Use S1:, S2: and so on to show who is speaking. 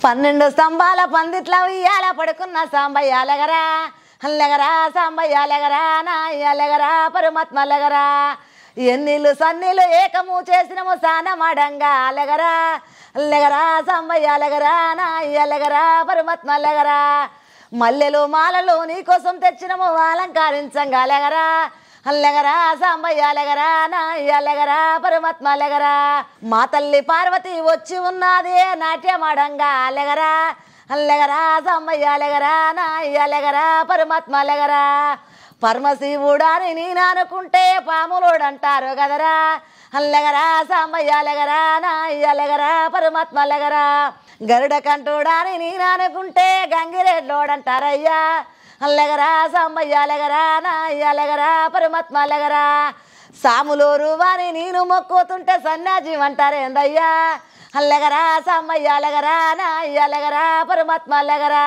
S1: 12 స్తంభాల పందిట్ల ఉయ్యాల పడుకున్న సాంబయ్య లెగరా లెగరా సాంబయ్య లెగరా నాయ్యలెగరా పరమాత్మ లెగరా ఎన్నిళ్ళు సన్నిళ్ళు ఏకము చేసినము సానమడంగా లెగరా లెగరా సాంబయ్య లెగరా నాయ్యలెగరా పరమాత్మ లెగరా మల్లెలు మాలలు నీకోసం తెచ్చినము అలంకరించంగా లెగరా లెగరా సాంబయ్య లెగరా నాయ్యలెగరా పరమాత్మ లెగరా మా తల్లి పార్వతి వచ్చి ఉన్నది నాట్యమాడంగా లెగరా లెగరా సాంబయ్య లెగరా నాయ్యలెగరా పరమాత్మ లెగరా పరమశివుడాని నేను అనుకుంటే పాములోడంటారు కదరా లెగరా సాంబయ్య లెగరా నాయ్యలెగరా పరమాత్మ లెగరా గరుడ కంటుడాని నేను అనుకుంటే గంగిరెడ్లోడంటారయ్యా లెగరా సాంబయ్య లెగరా నాయ్యలెగరా పరమాత్మ లెగరా సాములూరు వాని నేను మొక్కుతుంటే సన్యాజీ అంటారేందయ్యా లెగరా సాంబయ్య లెగరా నాయ్యలెగరా పరమాత్మ లెగరా